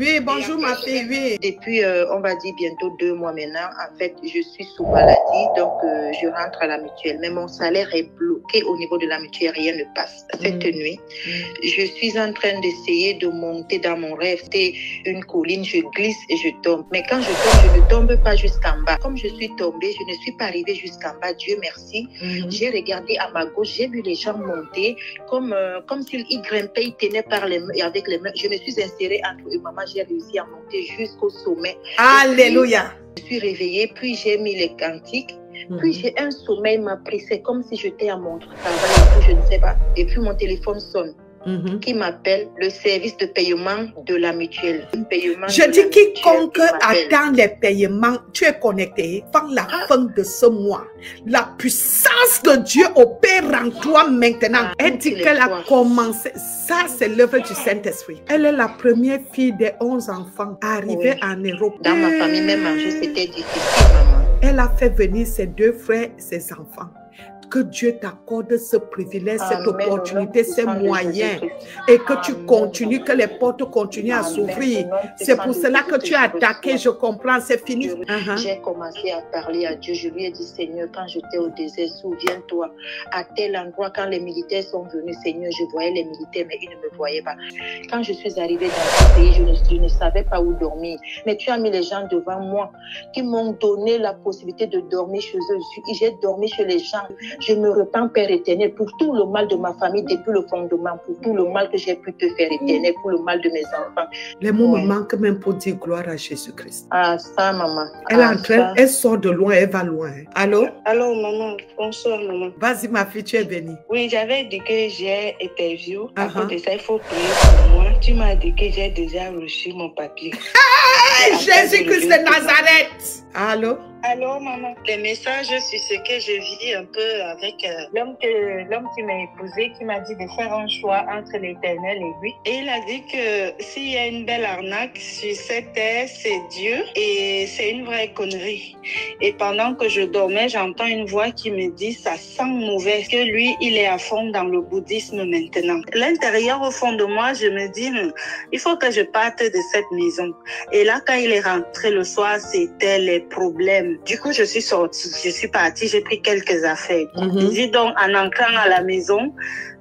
Oui, bonjour ma fille, oui. Depuis, on va dire bientôt 2 mois maintenant, en fait, je suis sous maladie, donc je rentre à la mutuelle. Mais mon salaire est bloqué au niveau de la mutuelle, rien ne passe. Cette nuit, je suis en train d'essayer de monter dans mon rêve. C'est une colline, je glisse et je tombe. Mais quand je tombe, je ne tombe pas jusqu'en bas. Comme je suis tombée, je ne suis pas arrivée jusqu'en bas, Dieu merci. J'ai regardé à ma gauche, j'ai vu les gens monter, comme s'ils grimpaient, ils tenaient par les mains, avec les mains. Je me suis insérée entre eux, maman, j'ai réussi à monter jusqu'au sommet. Alléluia. Je suis réveillée, puis j'ai mis les cantiques. Puis j'ai un sommeil m'a pris, c'est comme si j'étais à mon travail, je ne sais pas. Et puis mon téléphone sonne. Qui m'appelle le service de paiement de la mutuelle. Je dis quiconque attend les paiements, tu es connecté. Avant la fin de ce mois, la puissance de Dieu opère en toi maintenant. Elle dit qu'elle a commencé. Ça, c'est l'œuvre du Saint-Esprit. Elle est la première fille des 11 enfants arrivée en Europe. Dans ma famille, même manger, c'était difficile, maman. Elle a fait venir ses 2 frères, ses enfants. Que Dieu t'accorde ce privilège, cette opportunité, ces moyens et que tu continues, que les portes continuent à s'ouvrir. C'est pour cela que tu as attaqué, je comprends, c'est fini. J'ai commencé à parler à Dieu. Je lui ai dit, Seigneur, quand j'étais au désert, souviens-toi, à tel endroit, quand les militaires sont venus, Seigneur, je voyais les militaires, mais ils ne me voyaient pas. Quand je suis arrivée dans ce pays, je ne savais pas où dormir. Mais tu as mis les gens devant moi qui m'ont donné la possibilité de dormir chez eux. J'ai dormi chez les gens. Je me repens, Père éternel, pour tout le mal de ma famille depuis le fondement, pour tout le mal que j'ai pu te faire, éternel, pour le mal de mes enfants. Les mots me manquent même pour dire gloire à Jésus-Christ. Ah, ça, maman. Elle est en train, elle sort de loin, elle va loin. Allô? Allô, maman. Bonsoir, maman. Vas-y, ma fille, tu es bénie. Oui, j'avais dit que j'ai interview. À cause de ça, il faut prier pour moi. Tu m'as dit que j'ai déjà reçu mon papier. Hey, Jésus-Christ de Nazareth. Allô? Allô, maman. Les messages sur ce que je vis un peu avec l'homme qui m'a épousé, qui m'a dit de faire un choix entre l'Éternel et lui. Et il a dit que s'il y a une belle arnaque sur cette terre, c'est Dieu. Et c'est une vraie connerie. Et pendant que je dormais, j'entends une voix qui me dit, ça sent mauvais. Que lui, il est à fond dans le bouddhisme maintenant. L'intérieur, au fond de moi, je me dis, il faut que je parte de cette maison. Et là, quand il est rentré le soir, c'était les problèmes. Du coup, je suis sortie, je suis partie, j'ai pris quelques affaires. Il dit donc, en entrant à la maison,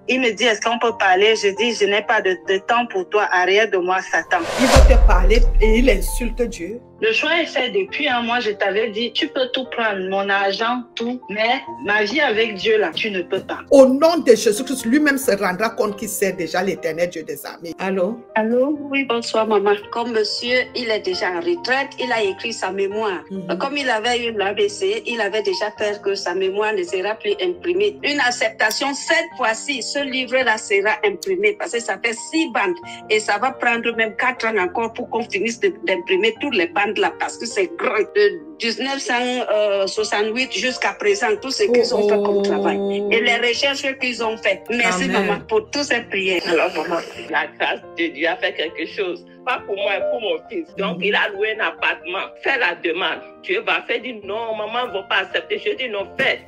il me dit, est-ce qu'on peut parler? Je dis, je n'ai pas de temps pour toi, arrière de moi, Satan. Il va te parler et il insulte Dieu. Le choix est fait depuis un mois, je t'avais dit, tu peux tout prendre, mon argent, tout, mais ma vie avec Dieu, là, tu ne peux pas. Au nom de Jésus-Christ, lui-même se rendra compte qu'il sait déjà l'Éternel Dieu des armées. Allô? Allô? Oui, bonsoir, maman. Comme monsieur, il est déjà en retraite, il a écrit sa mémoire. Comme il avait eu l'AVC, il avait déjà peur que sa mémoire ne sera plus imprimée. Une acceptation, cette fois-ci, ce livre-là sera imprimé parce que ça fait 6 bandes et ça va prendre même 4 ans encore pour qu'on finisse d'imprimer toutes les bandes là parce que c'est grand. De 1968 jusqu'à présent, tout ce qu'ils ont fait comme travail et les recherches qu'ils ont faites. Merci, maman, pour toutes ces prières. Alors, maman, la grâce de Dieu a fait quelque chose. Pas pour moi, pour mon fils. Donc, il a loué un appartement. Fais la demande. Dieu va faire, dit non, maman ne va pas accepter. Je dis non, fais.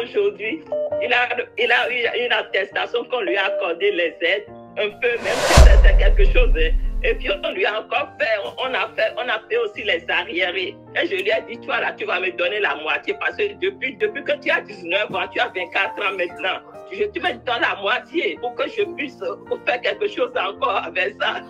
Aujourd'hui, il a eu une attestation qu'on lui a accordé les aides, un peu, même si c'était quelque chose. Et puis on lui a encore fait, on a fait aussi les arriérés. Et je lui ai dit, toi là, tu vas me donner la moitié parce que depuis que tu as 19 ans, tu as 24 ans maintenant. Tu me donnes la moitié pour que je puisse faire quelque chose encore avec ça.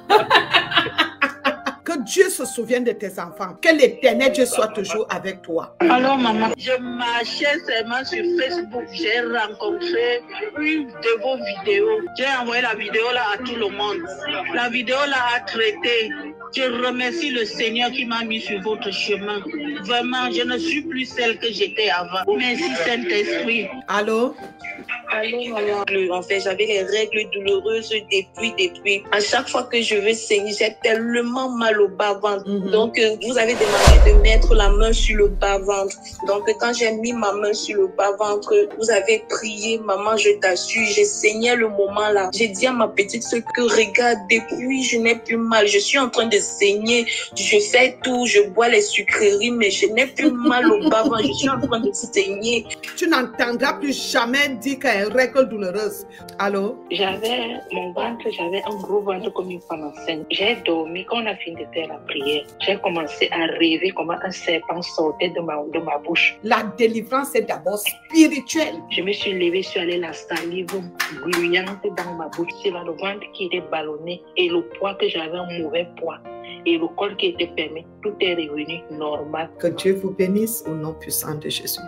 Que Dieu se souvienne de tes enfants. Que l'Éternel Dieu soit toujours avec toi. Alors, maman, je marchais seulement sur Facebook. J'ai rencontré une de vos vidéos. J'ai envoyé la vidéo là à tout le monde. La vidéo là a traité. Je remercie le Seigneur qui m'a mis sur votre chemin. Vraiment, je ne suis plus celle que j'étais avant. Merci Saint-Esprit. Allô? Allô, maman. En fait, j'avais les règles douloureuses depuis. À chaque fois que je veux saigner, j'ai tellement mal au bas-ventre. Donc, vous avez demandé de mettre la main sur le bas-ventre. Donc, quand j'ai mis ma main sur le bas-ventre, vous avez prié, maman, je t'assure, j'ai saigné le moment là. J'ai dit à ma petite sœur que regarde, depuis, je n'ai plus mal. Je suis en train de saigner. Je fais tout, je bois les sucreries, mais je n'ai plus mal au bas-ventre. Je suis en train de saigner. Tu n'entendras plus jamais dire qu'un les règles douloureuses. Allô? J'avais mon ventre, j'avais un gros ventre comme une femme enceinte. J'ai dormi, quand on a fini de faire la prière, j'ai commencé à rêver comment un serpent sortait de ma bouche. La délivrance est d'abord spirituelle. Je me suis levée, je suis allée la salive gluante dans ma bouche. C'est là le ventre qui était ballonné et le poids que j'avais, un mauvais poids. Et le col qui était permis, tout est revenu normal. Que Dieu vous bénisse au nom puissant de Jésus.